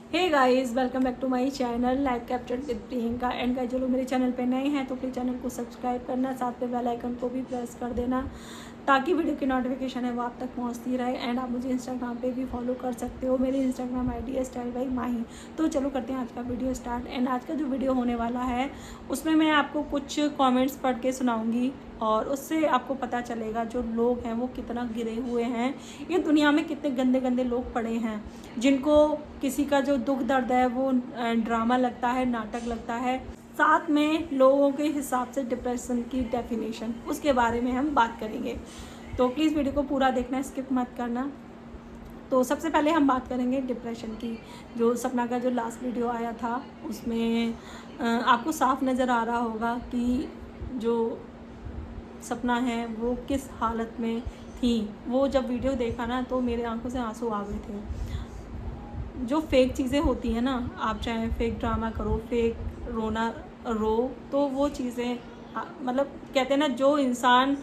Hey guys, welcome back to my channel live capture with Priyanka. And guys, जो लोग मेरे channel पे नए हैं तो प्लीज़ चैनल को सब्सक्राइब करना, साथ पे बेल आइकन को भी प्रेस कर देना ताकि वीडियो की नोटिफिकेशन है वो आप तक पहुंचती रहे। एंड आप मुझे इंस्टाग्राम पे भी फॉलो कर सकते हो। मेरी इंस्टाग्राम आईडी है स्टाइल बाई माही। तो चलो करते हैं आज का वीडियो स्टार्ट। एंड आज का जो वीडियो होने वाला है उसमें मैं आपको कुछ कॉमेंट्स पढ़ के सुनाऊँगी और उससे आपको पता चलेगा जो लोग हैं वो कितना गिरे हुए हैं। ये दुनिया में कितने गंदे गंदे लोग पड़े हैं जिनको किसी का जो दुख दर्द है वो ड्रामा लगता है, नाटक लगता है। साथ में लोगों के हिसाब से डिप्रेशन की डेफिनेशन, उसके बारे में हम बात करेंगे। तो प्लीज़ वीडियो को पूरा देखना, स्किप मत करना। तो सबसे पहले हम बात करेंगे डिप्रेशन की। जो सपना का जो लास्ट वीडियो आया था उसमें आपको साफ नज़र आ रहा होगा कि जो सपना है वो किस हालत में थी। वो जब वीडियो देखा ना तो मेरे आंखों से आंसू आ गए थे। जो फेक चीज़ें होती हैं ना, आप चाहे फेक ड्रामा करो, फेक रोना रो, तो वो चीज़ें मतलब कहते हैं ना, जो इंसान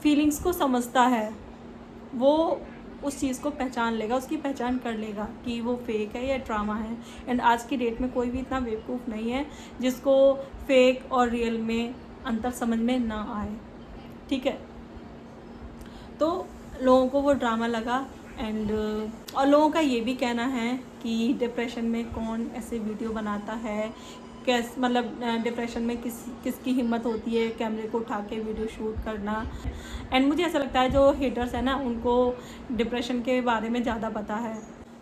फीलिंग्स को समझता है वो उस चीज़ को पहचान लेगा, उसकी पहचान कर लेगा कि वो फेक है या ड्रामा है। एंड आज की डेट में कोई भी इतना बेवकूफ़ नहीं है जिसको फेक और रियल में अंतर समझ में ना आए। ठीक है, तो लोगों को वो ड्रामा लगा। एंड और लोगों का ये भी कहना है कि डिप्रेशन में कौन ऐसे वीडियो बनाता है, मतलब डिप्रेशन में किसकी हिम्मत होती है कैमरे को उठा के वीडियो शूट करना। एंड मुझे ऐसा लगता है जो हेटर्स है ना उनको डिप्रेशन के बारे में ज़्यादा पता है।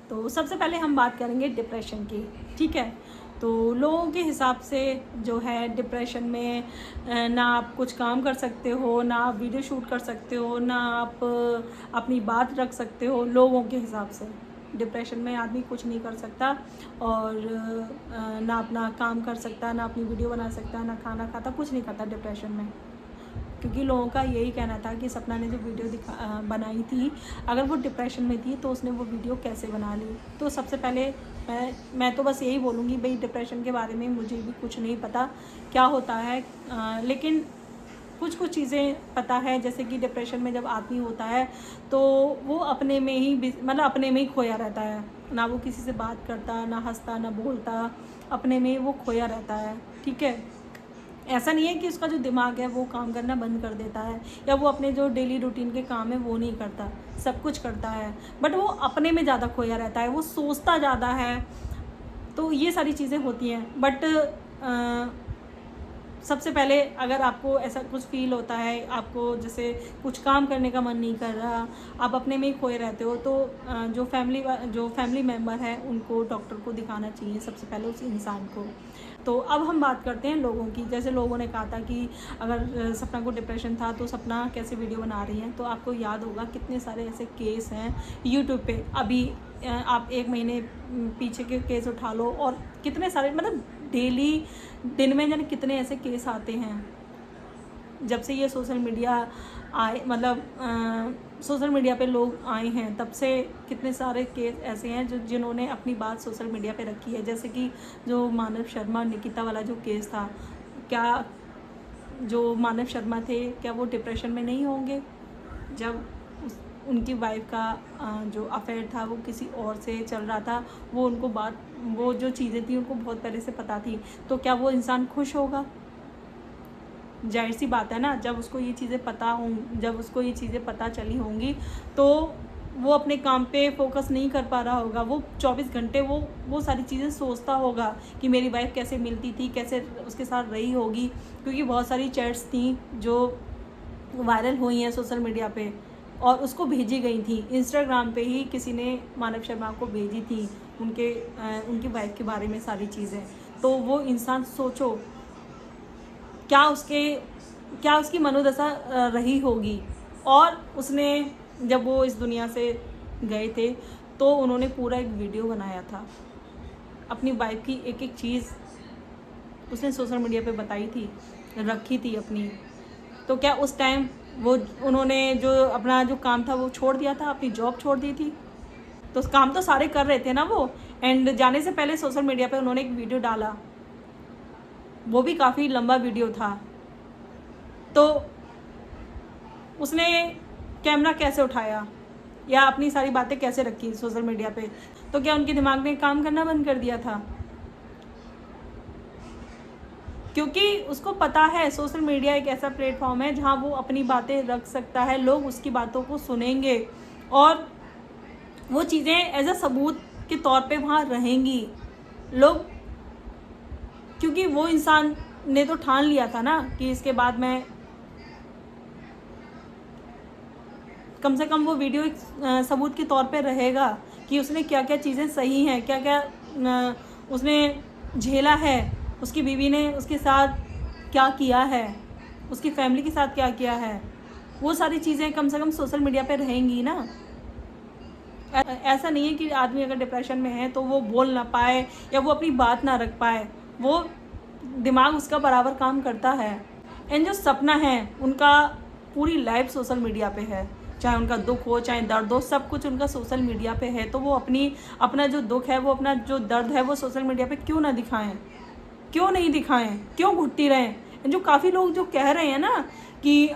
तो सबसे पहले हम बात करेंगे डिप्रेशन की। ठीक है, तो लोगों के हिसाब से जो है डिप्रेशन में ना आप कुछ काम कर सकते हो, ना आप वीडियो शूट कर सकते हो, ना आप अपनी बात रख सकते हो। लोगों के हिसाब से डिप्रेशन में आदमी कुछ नहीं कर सकता और ना अपना काम कर सकता, ना अपनी वीडियो बना सकता, ना खाना खाता, कुछ नहीं करता डिप्रेशन में। क्योंकि लोगों का यही कहना था कि सपना ने जो वीडियो बनाई थी, अगर वो डिप्रेशन में थी तो उसने वो वीडियो कैसे बना ली। तो सबसे पहले मैं तो बस यही बोलूँगी, भाई डिप्रेशन के बारे में मुझे भी कुछ नहीं पता क्या होता है, लेकिन कुछ कुछ चीज़ें पता है। जैसे कि डिप्रेशन में जब आदमी होता है तो वो अपने में ही मतलब अपने में ही खोया रहता है, ना वो किसी से बात करता, ना हंसता, ना बोलता, अपने में ही वो खोया रहता है। ठीक है, ऐसा नहीं है कि उसका जो दिमाग है वो काम करना बंद कर देता है या वो अपने जो डेली रूटीन के काम है वो नहीं करता, सब कुछ करता है, बट वो अपने में ज़्यादा खोया रहता है, वो सोचता ज़्यादा है। तो ये सारी चीज़ें होती हैं। बट सबसे पहले अगर आपको ऐसा कुछ फ़ील होता है, आपको जैसे कुछ काम करने का मन नहीं कर रहा, आप अपने में ही खोए रहते हो, तो जो फैमिली मेम्बर है उनको डॉक्टर को दिखाना चाहिए सबसे पहले, उस इंसान को। तो अब हम बात करते हैं लोगों की। जैसे लोगों ने कहा था कि अगर सपना को डिप्रेशन था तो सपना कैसे वीडियो बना रही हैं। तो आपको याद होगा कितने सारे ऐसे केस हैं यूट्यूब पे। अभी आप 1 महीने पीछे के केस उठा लो और कितने सारे, मतलब डेली दिन में जाने कितने ऐसे केस आते हैं। जब से ये सोशल मीडिया आए, मतलब सोशल मीडिया पे लोग आए हैं, तब से कितने सारे केस ऐसे हैं जिन्होंने अपनी बात सोशल मीडिया पे रखी है। जैसे कि जो मानव शर्मा निकिता वाला जो केस था, क्या जो मानव शर्मा थे क्या वो डिप्रेशन में नहीं होंगे जब उनकी वाइफ का जो अफेयर था वो किसी और से चल रहा था। वो जो चीज़ें थी उनको बहुत पहले से पता थी, तो क्या वो इंसान खुश होगा? जाहिर सी बात है ना, जब उसको ये चीज़ें पता चली होंगी तो वो अपने काम पे फोकस नहीं कर पा रहा होगा। वो 24 घंटे वो सारी चीज़ें सोचता होगा कि मेरी वाइफ कैसे मिलती थी, कैसे उसके साथ रही होगी। क्योंकि बहुत सारी चैट्स थी जो वायरल हुई हैं सोशल मीडिया पे और उसको भेजी गई थी। इंस्टाग्राम पे ही किसी ने मानव शर्मा को भेजी थी उनकी वाइफ के बारे में सारी चीज़ें। तो वो इंसान सोचो क्या उसकी मनोदशा रही होगी। और उसने, जब वो इस दुनिया से गए थे तो उन्होंने पूरा एक वीडियो बनाया था, अपनी वाइफ की एक एक चीज़ उसने सोशल मीडिया पे बताई थी, रखी थी अपनी। तो क्या उस टाइम उन्होंने जो अपना जो काम था वो छोड़ दिया था, अपनी जॉब छोड़ दी थी? तो काम तो सारे कर रहे थे ना वो। एंड जाने से पहले सोशल मीडिया पे उन्होंने एक वीडियो डाला, वो भी काफ़ी लंबा वीडियो था। तो उसने कैमरा कैसे उठाया? या अपनी सारी बातें कैसे रखी सोशल मीडिया पे? तो क्या उनके दिमाग ने काम करना बंद कर दिया था? क्योंकि उसको पता है सोशल मीडिया एक ऐसा प्लेटफॉर्म है जहाँ वो अपनी बातें रख सकता है, लोग उसकी बातों को सुनेंगे और वो चीज़ें एज अ सबूत के तौर पे वहाँ रहेंगी। लोग, क्योंकि वो इंसान ने तो ठान लिया था ना कि इसके बाद मैं कम से कम वो वीडियो एक सबूत के तौर पे रहेगा कि उसने क्या क्या चीज़ें सही हैं, क्या क्या उसने झेला है, उसकी बीवी ने उसके साथ क्या किया है, उसकी फैमिली के साथ क्या किया है। वो सारी चीज़ें कम से कम सोशल मीडिया पे रहेंगी ना। ऐसा नहीं है कि आदमी अगर डिप्रेशन में है तो वो बोल ना पाए या वो अपनी बात ना रख पाए, वो दिमाग उसका बराबर काम करता है। एंड जो सपना है उनका पूरी लाइफ सोशल मीडिया पे है, चाहे उनका दुख हो चाहे दर्द हो, सब कुछ उनका सोशल मीडिया पे है। तो वो अपना जो दुख है, वो अपना जो दर्द है, वो सोशल मीडिया पे क्यों ना दिखाएं, क्यों नहीं दिखाएं, क्यों घुटती रहें। जो काफ़ी लोग जो कह रहे हैं ना कि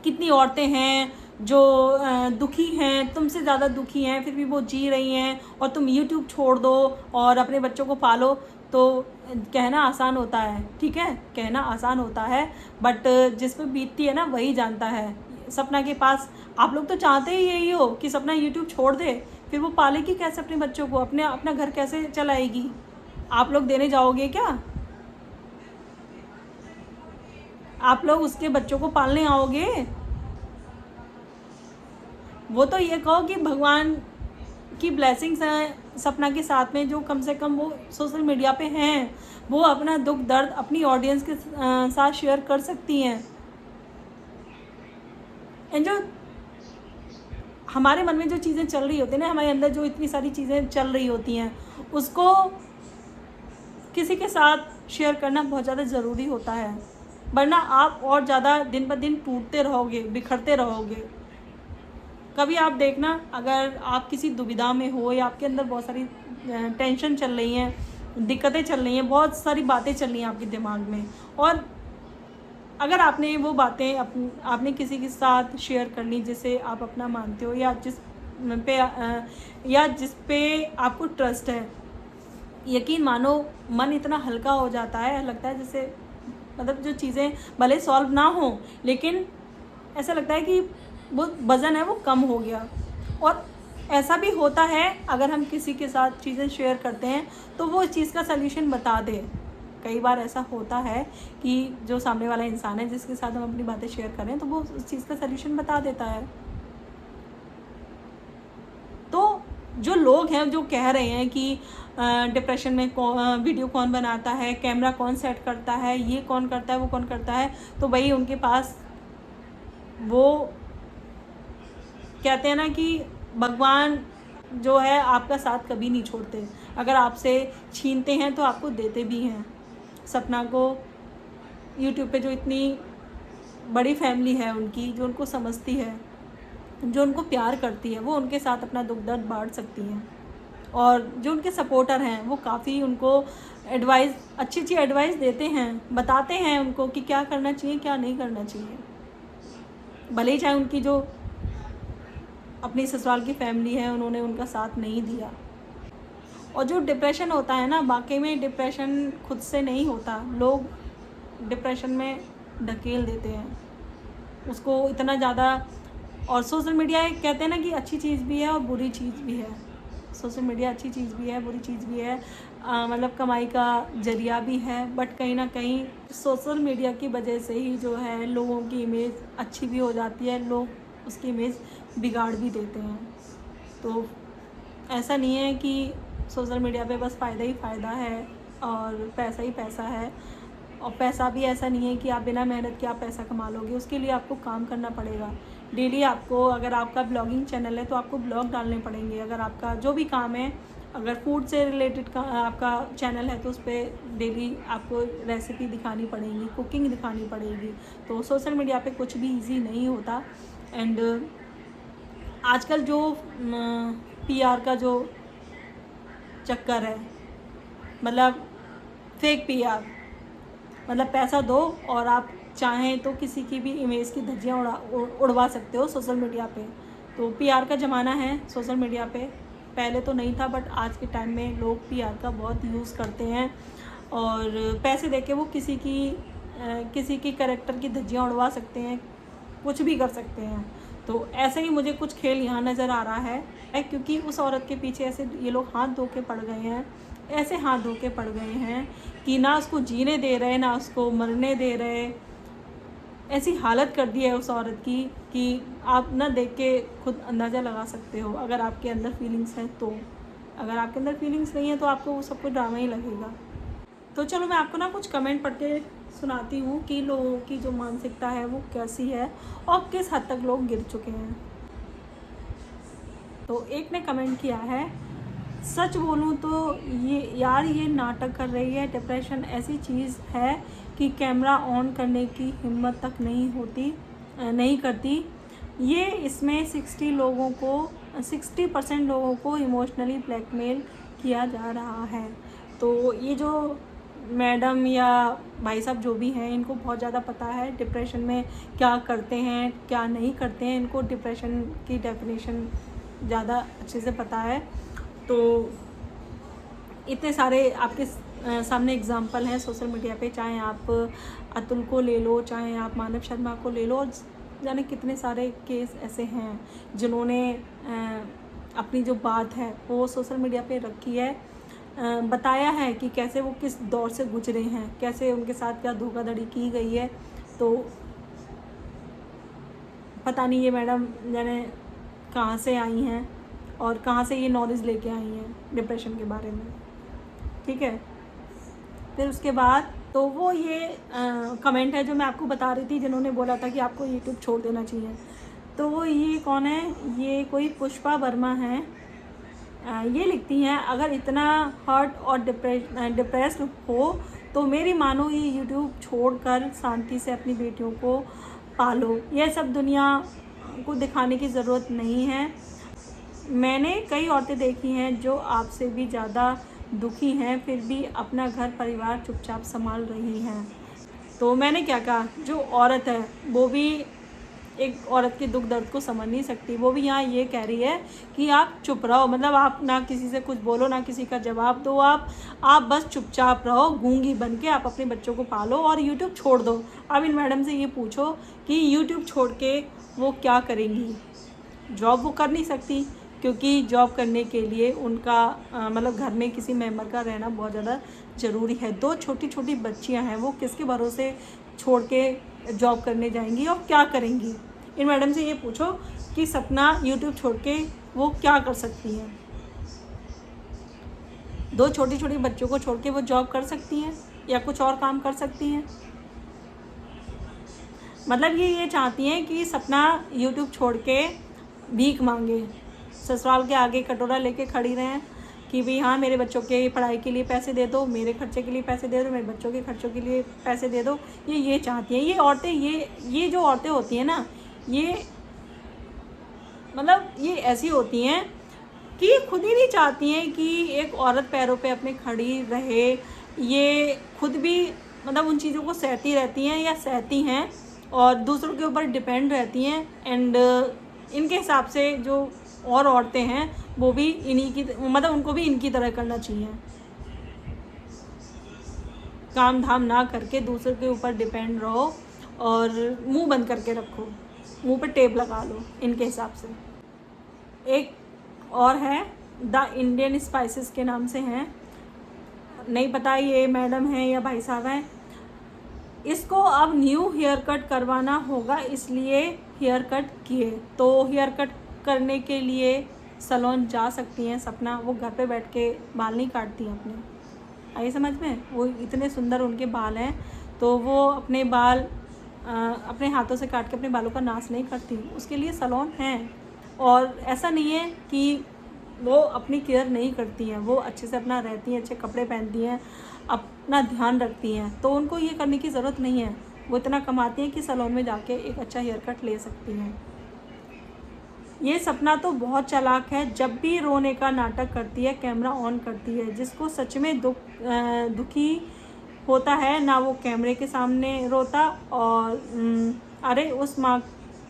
कितनी औरतें हैं जो दुखी हैं, तुमसे ज़्यादा दुखी हैं, फिर भी वो जी रही हैं और तुम यूट्यूब छोड़ दो और अपने बच्चों को पालो। तो कहना आसान होता है, ठीक है, कहना आसान होता है, बट जिस पे बीतती है ना वही जानता है। सपना के पास, आप लोग तो चाहते ही यही हो कि सपना यूट्यूब छोड़ दे, फिर वो पालेगी कैसे अपने बच्चों को, अपना घर कैसे चलाएगी? आप लोग देने जाओगे क्या? आप लोग उसके बच्चों को पालने आओगे? वो तो ये कहो कि भगवान की ब्लेसिंग्स हैं सपना के साथ में, जो कम से कम वो सोशल मीडिया पे हैं, वो अपना दुख दर्द अपनी ऑडियंस के साथ शेयर कर सकती हैं। एंड जो हमारे मन में जो चीज़ें चल रही होती हैं ना, हमारे अंदर जो इतनी सारी चीज़ें चल रही होती हैं, उसको किसी के साथ शेयर करना बहुत ज़्यादा ज़रूरी होता है, वरना आप और ज़्यादा दिन ब दिन टूटते रहोगे, बिखरते रहोगे। कभी आप देखना, अगर आप किसी दुविधा में हो या आपके अंदर बहुत सारी टेंशन चल रही हैं, दिक्कतें चल रही हैं, बहुत सारी बातें चल रही हैं आपके दिमाग में, और अगर आपने वो बातें आपने किसी के साथ शेयर कर ली जिसे आप अपना मानते हो, या जिस पे आपको ट्रस्ट है, यकीन मानो मन इतना हल्का हो जाता है, लगता है जैसे मतलब जो चीज़ें भले सॉल्व ना हो, लेकिन ऐसा लगता है कि वो वज़न है वो कम हो गया। और ऐसा भी होता है, अगर हम किसी के साथ चीज़ें शेयर करते हैं तो वो इस चीज़ का सल्यूशन बता दे। कई बार ऐसा होता है कि जो सामने वाला इंसान है जिसके साथ हम अपनी बातें शेयर करें, तो वो उस चीज़ का सल्यूशन बता देता है। तो जो लोग हैं जो कह रहे हैं कि डिप्रेशन में वीडियो कौन बनाता है, कैमरा कौन सेट करता है, ये कौन करता है, वो कौन करता है, तो भाई उनके पास वो कहते हैं ना कि भगवान जो है आपका साथ कभी नहीं छोड़ते, अगर आपसे छीनते हैं तो आपको देते भी हैं। सपना को यूट्यूब पे जो इतनी बड़ी फैमिली है उनकी, जो उनको समझती है, जो उनको प्यार करती है, वो उनके साथ अपना दुख दर्द बांट सकती हैं। और जो उनके सपोर्टर हैं वो काफ़ी उनको एडवाइस, अच्छी अच्छी एडवाइस देते हैं, बताते हैं उनको कि क्या करना चाहिए क्या नहीं करना चाहिए, भले ही चाहे उनकी जो अपनी ससुराल की फैमिली है उन्होंने उनका साथ नहीं दिया। और जो डिप्रेशन होता है ना, वाकई में डिप्रेशन खुद से नहीं होता, लोग डिप्रेशन में ढकेल देते हैं उसको इतना ज़्यादा। और सोशल मीडिया एक कहते हैं ना कि अच्छी चीज़ भी है और बुरी चीज़ भी है। सोशल मीडिया अच्छी चीज़ भी है, बुरी चीज़ भी है, मतलब कमाई का ज़रिया भी है, बट कहीं ना कहीं सोशल मीडिया की वजह से ही जो है लोगों की इमेज अच्छी भी हो जाती है, लोग उसकी इमेज बिगाड़ भी देते हैं। तो ऐसा नहीं है कि सोशल मीडिया पे बस फ़ायदा ही फ़ायदा है और पैसा ही पैसा है। और पैसा भी ऐसा नहीं है कि आप बिना मेहनत के आप पैसा कमा लोगे, उसके लिए आपको काम करना पड़ेगा। डेली आपको, अगर आपका ब्लॉगिंग चैनल है तो आपको ब्लॉग डालने पड़ेंगे, अगर आपका जो भी काम है, अगर फूड से रिलेटेड का आपका चैनल है तो उस पर डेली आपको रेसिपी दिखानी पड़ेगी, कुकिंग दिखानी पड़ेगी। तो सोशल मीडिया पे कुछ भी इजी नहीं होता। एंड आजकल जो पीआर का जो चक्कर है, मतलब फेक पीआर, मतलब पैसा दो और आप चाहें तो किसी की भी इमेज की धज्जियाँ उड़वा सकते हो सोशल मीडिया पे। तो पीआर का ज़माना है सोशल मीडिया पे, पहले तो नहीं था बट आज के टाइम में लोग पीआर का बहुत यूज़ करते हैं और पैसे देके वो किसी की कैरेक्टर की धज्जियाँ उड़वा सकते हैं, कुछ भी कर सकते हैं। तो ऐसे ही मुझे कुछ खेल यहाँ नज़र आ रहा है क्योंकि उस औरत के पीछे ऐसे ये लोग हाथ धो के पड़ गए हैं, ऐसे हाथ धो के पड़ गए हैं कि ना उसको जीने दे रहे, ना उसको मरने दे रहे। ऐसी हालत कर दी है उस औरत की कि आप ना देख के खुद अंदाज़ा लगा सकते हो अगर आपके अंदर फीलिंग्स हैं तो। अगर आपके अंदर फीलिंग्स नहीं है तो आपको वो सब कुछ ड्रामा ही लगेगा। तो चलो मैं आपको ना कुछ कमेंट पढ़ के सुनाती हूँ कि लोगों की जो मानसिकता है वो कैसी है और किस हद तक लोग गिर चुके हैं। तो एक ने कमेंट किया है, सच बोलूँ तो ये नाटक कर रही है। डिप्रेशन ऐसी चीज़ है कि कैमरा ऑन करने की हिम्मत तक नहीं करती। ये इसमें 60% लोगों को इमोशनली ब्लैकमेल किया जा रहा है। तो ये जो मैडम या भाई साहब जो भी हैं, इनको बहुत ज़्यादा पता है डिप्रेशन में क्या करते हैं क्या नहीं करते हैं। इनको डिप्रेशन की डेफिनेशन ज़्यादा अच्छे से पता है। तो इतने सारे आपके सामने एग्जांपल हैं सोशल मीडिया पे, चाहे आप अतुल को ले लो, चाहे आप मानव शर्मा को ले लो, और जाने कितने सारे केस ऐसे हैं जिन्होंने अपनी जो बात है वो सोशल मीडिया पे रखी है, बताया है कि कैसे वो किस दौर से गुजरे हैं, कैसे उनके साथ क्या धोखाधड़ी की गई है। तो पता नहीं ये मैडम जाने कहाँ से आई हैं और कहाँ से ये नॉलेज लेके आई हैं डिप्रेशन के बारे में, ठीक है। फिर उसके बाद तो वो ये कमेंट है जो मैं आपको बता रही थी, जिन्होंने बोला था कि आपको यूट्यूब छोड़ देना चाहिए। तो वो ये कौन है, ये कोई पुष्पा वर्मा है। ये लिखती हैं, अगर इतना हर्ट और डिप्रेस्ड हो तो मेरी मानो ये यूट्यूब छोड़कर शांति से अपनी बेटियों को पालो। यह सब दुनिया को दिखाने की ज़रूरत नहीं है। मैंने कई औरतें देखी हैं जो आपसे भी ज़्यादा दुखी हैं, फिर भी अपना घर परिवार चुपचाप संभाल रही हैं। तो मैंने क्या कहा, जो औरत है वो भी एक औरत के दुख दर्द को समझ नहीं सकती। वो भी यहाँ ये कह रही है कि आप चुप रहो, मतलब आप ना किसी से कुछ बोलो, ना किसी का जवाब दो, आप बस चुपचाप रहो, गूंगी बन के आप अपने बच्चों को पालो और यूट्यूब छोड़ दो। अब इन मैडम से ये पूछो कि यूट्यूब छोड़ के वो क्या करेंगी। जॉब वो कर नहीं सकती क्योंकि जॉब करने के लिए उनका मतलब घर में किसी मेंबर का रहना बहुत ज़्यादा ज़रूरी है। 2 छोटी छोटी बच्चियां हैं, वो किसके भरोसे छोड़ के जॉब करने जाएंगी और क्या करेंगी। इन मैडम से ये पूछो कि सपना यूट्यूब छोड़ के वो क्या कर सकती हैं। 2 छोटी छोटी बच्चों को छोड़ के वो जॉब कर सकती हैं या कुछ और काम कर सकती हैं। मतलब ये चाहती हैं कि सपना यूट्यूब छोड़ के भीख मांगे, ससुराल के आगे कटोरा लेके खड़ी रहें कि भाई हाँ मेरे बच्चों के पढ़ाई के लिए पैसे दे दो, मेरे खर्चे के लिए पैसे दे दो, मेरे बच्चों के खर्चों के लिए पैसे दे दो। ये चाहती हैं ये औरतें। ये जो औरतें होती हैं ना, ये मतलब ये ऐसी होती हैं कि खुद ही नहीं चाहती हैं कि एक औरत पैरों पे अपने खड़ी रहे। ये खुद भी मतलब उन चीज़ों को सहती रहती हैं या सहती हैं और दूसरों के ऊपर डिपेंड रहती हैं। एंड इनके हिसाब से जो और औरतें हैं वो भी इन्हीं की, मतलब उनको भी इनकी तरह करना चाहिए, काम धाम ना करके दूसरों के ऊपर डिपेंड रहो और मुंह बंद करके रखो, मुंह पे टेप लगा लो इनके हिसाब से। एक और है द इंडियन स्पाइसेस के नाम से हैं, नहीं पता ये मैडम हैं या भाई साहब हैं। इसको अब न्यू हेयर कट करवाना होगा इसलिए हेयर कट किए। तो हेयर कट करने के लिए सैलून जा सकती हैं सपना, वो घर पे बैठ के बाल नहीं काटती हैं अपने। आइए समझ में, वो इतने सुंदर उनके बाल हैं तो वो अपने बाल अपने हाथों से काट के अपने बालों का नाश नहीं करती, उसके लिए सैलून हैं। और ऐसा नहीं है कि वो अपनी केयर नहीं करती हैं, वो अच्छे से अपना रहती हैं, अच्छे कपड़े पहनती हैं, अपना ध्यान रखती हैं, तो उनको ये करने की ज़रूरत नहीं है। वो इतना कमाती हैं कि सैलून में जाके एक अच्छा हेयर कट ले सकती हैं। ये सपना तो बहुत चालाक है, जब भी रोने का नाटक करती है कैमरा ऑन करती है। जिसको सच में दुखी होता है ना वो कैमरे के सामने रोता। और अरे उस माँ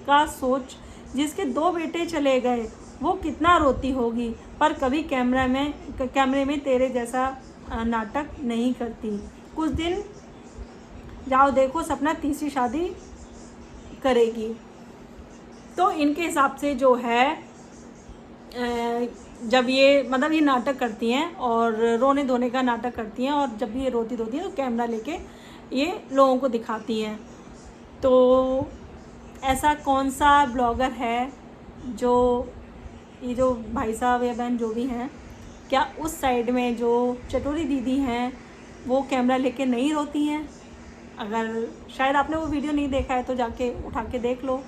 का सोच जिसके 2 बेटे चले गए वो कितना रोती होगी, पर कभी कैमरे में तेरे जैसा नाटक नहीं करती। कुछ दिन जाओ देखो सपना तीसरी शादी करेगी। तो इनके हिसाब से जो है जब ये मतलब ये नाटक करती हैं और रोने धोने का नाटक करती हैं, और जब भी ये रोती धोती हैं तो कैमरा लेके ये लोगों को दिखाती हैं। तो ऐसा कौन सा ब्लॉगर है जो ये जो भाई साहब या बहन जो भी हैं, क्या उस साइड में जो चटोरी दीदी हैं वो कैमरा लेके नहीं रोती हैं? अगर शायद आपने वो वीडियो नहीं देखा है तो जाके उठा के देख लो।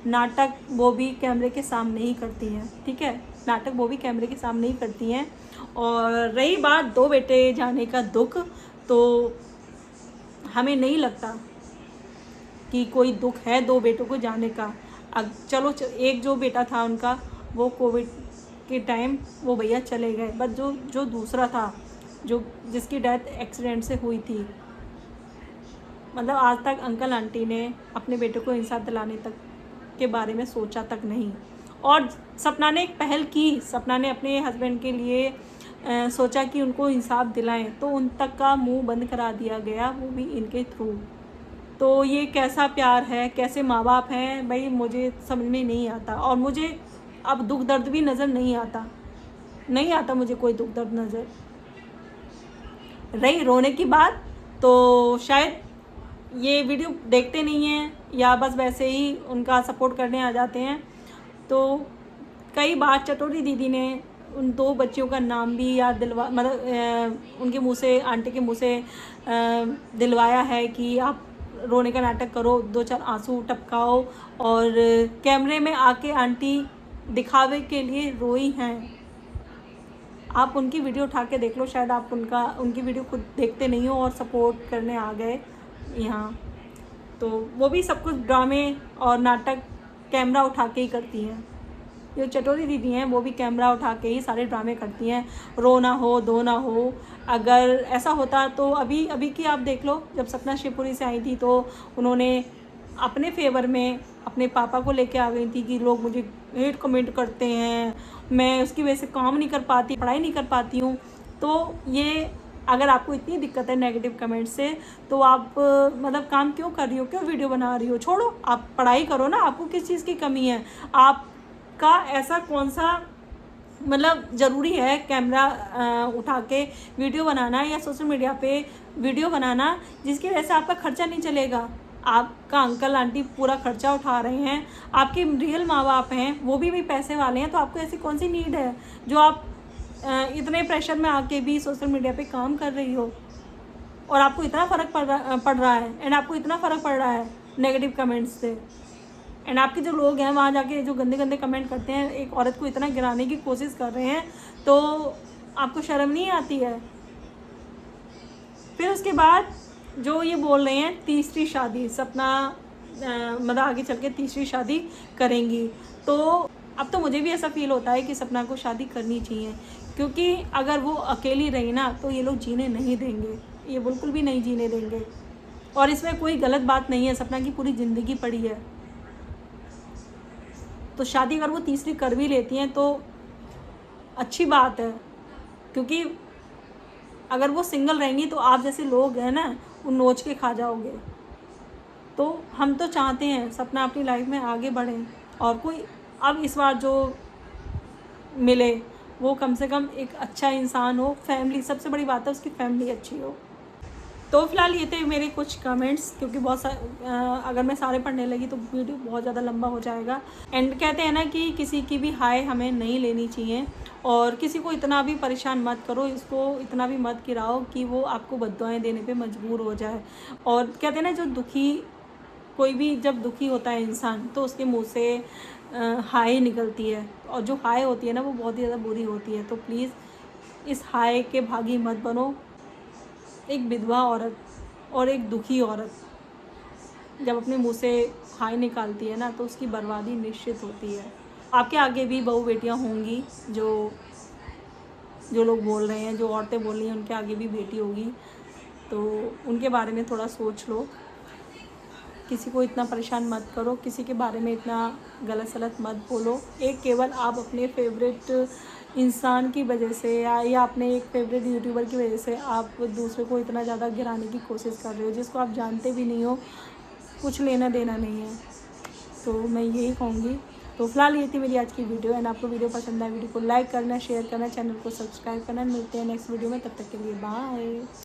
नाटक वो भी कैमरे के सामने ही करती हैं, ठीक है, नाटक वो भी कैमरे के सामने ही करती हैं। और रही बात 2 बेटे जाने का दुख, तो हमें नहीं लगता कि कोई दुख है 2 बेटों को जाने का। अब चलो एक जो बेटा था उनका वो कोविड के टाइम वो भैया चले गए, बट जो दूसरा था जिसकी डेथ एक्सीडेंट से हुई थी, मतलब आज तक अंकल आंटी ने अपने बेटे को इंसाफ दिलाने तक के बारे में सोचा तक नहीं। और सपना ने एक पहल की, सपना ने अपने हस्बैंड के लिए सोचा कि उनको इंसाफ दिलाएं, तो उन तक का मुंह बंद करा दिया गया, वो भी इनके थ्रू। तो ये कैसा प्यार है, कैसे माँ बाप हैं भाई, मुझे समझ में नहीं आता। और मुझे अब दुख दर्द भी नज़र नहीं आता मुझे कोई दुख दर्द नज़र। रही रोने की बात, तो शायद ये वीडियो देखते नहीं हैं या बस वैसे ही उनका सपोर्ट करने आ जाते हैं। तो कई बार चटोरी दीदी ने उन 2 बच्चियों का नाम भी याद दिलवा, मतलब उनके मुंह से, आंटी के मुंह से दिलवाया है कि आप रोने का नाटक करो, 2-4 आंसू टपकाओ, और कैमरे में आके आंटी दिखावे के लिए रोई हैं। आप उनकी वीडियो उठा के देख लो, शायद आप उनकी वीडियो खुद देखते नहीं हो और सपोर्ट करने आ गए यहाँ। तो वो भी सब कुछ ड्रामे और नाटक कैमरा उठा के ही करती हैं। जो चटोरी दीदी हैं वो भी कैमरा उठा के ही सारे ड्रामे करती हैं, रो ना हो दो ना हो। अगर ऐसा होता तो अभी की आप देख लो, जब सपना शिवपुरी से आई थी तो उन्होंने अपने फेवर में अपने पापा को लेके आ गई थी कि लोग मुझे हेट कमेंट करते हैं, मैं उसकी वजह से काम नहीं कर पाती, पढ़ाई नहीं कर पाती हूँ। तो ये अगर आपको इतनी दिक्कत है नेगेटिव कमेंट से, तो आप मतलब काम क्यों कर रही हो, क्यों वीडियो बना रही हो? छोड़ो, आप पढ़ाई करो ना, आपको किस चीज़ की कमी है? आपका ऐसा कौन सा मतलब ज़रूरी है कैमरा उठा के वीडियो बनाना या सोशल मीडिया पे वीडियो बनाना जिसकी वजह से आपका खर्चा नहीं चलेगा? आपका अंकल आंटी पूरा खर्चा उठा रहे हैं, आपके रियल माँ बाप हैं, वो भी पैसे वाले हैं, तो आपको ऐसी कौन सी नीड है जो आप इतने प्रेशर में आके भी सोशल मीडिया पे काम कर रही हो? और आपको इतना फ़र्क पड़ रहा है, एंड आपको इतना फ़र्क पड़ रहा है नेगेटिव कमेंट्स से, एंड आपके जो लोग हैं वहाँ जाके जो गंदे गंदे कमेंट करते हैं, एक औरत को इतना गिराने की कोशिश कर रहे हैं, तो आपको शर्म नहीं आती है? फिर उसके बाद जो ये बोल रहे हैं तीसरी शादी, सपना मतलब आगे चल के तीसरी शादी करेंगी, तो अब तो मुझे भी ऐसा फील होता है कि सपना को शादी करनी चाहिए, क्योंकि अगर वो अकेली रही ना तो ये लोग जीने नहीं देंगे, ये बिल्कुल भी नहीं जीने देंगे। और इसमें कोई गलत बात नहीं है, सपना की पूरी ज़िंदगी पड़ी है, तो शादी अगर वो तीसरी कर भी लेती हैं तो अच्छी बात है, क्योंकि अगर वो सिंगल रहेंगी तो आप जैसे लोग हैं ना, वो नोच के खा जाओगे। तो हम तो चाहते हैं सपना अपनी लाइफ में आगे बढ़ें, और कोई अब इस बार जो मिले वो कम से कम एक अच्छा इंसान हो, फैमिली सबसे बड़ी बात है, उसकी फैमिली अच्छी हो। तो फिलहाल ये थे मेरे कुछ कमेंट्स, क्योंकि बहुत अगर मैं सारे पढ़ने लगी तो वीडियो बहुत ज़्यादा लंबा हो जाएगा। एंड कहते हैं ना कि किसी की भी हाय हमें नहीं लेनी चाहिए, और किसी को इतना भी परेशान मत करो, इसको इतना भी मत गिराओ कि वो आपको बद्दुआएं देने पे मजबूर हो जाए। और कहते हैं ना, जो दुखी कोई भी जब दुखी होता है इंसान तो उसके मुँह से हाय निकलती है, और जो हाय होती है ना वो बहुत ही ज़्यादा बुरी होती है। तो प्लीज़ इस हाय के भागी मत बनो। एक विधवा औरत और एक दुखी औरत जब अपने मुंह से हाय निकालती है ना तो उसकी बर्बादी निश्चित होती है। आपके आगे भी बहू बेटियां होंगी, जो लोग बोल रहे हैं, जो औरतें बोल रही हैं, उनके आगे भी बेटी होगी, तो उनके बारे में थोड़ा सोच लो। किसी को इतना परेशान मत करो, किसी के बारे में इतना गलत सलत मत बोलो। एक केवल आप अपने फेवरेट इंसान की वजह से या अपने एक फेवरेट यूट्यूबर की वजह से आप दूसरे को इतना ज़्यादा गिराने की कोशिश कर रहे हो, जिसको आप जानते भी नहीं हो, कुछ लेना देना नहीं है। तो मैं यही कहूँगी। तो फिलहाल ये थी मेरी आज की वीडियो। एंड आपको वीडियो पसंद आए वीडियो को लाइक करना, शेयर करना, चैनल को सब्सक्राइब करना। मिलते हैं नेक्स्ट वीडियो में, तब तक के लिए बाय।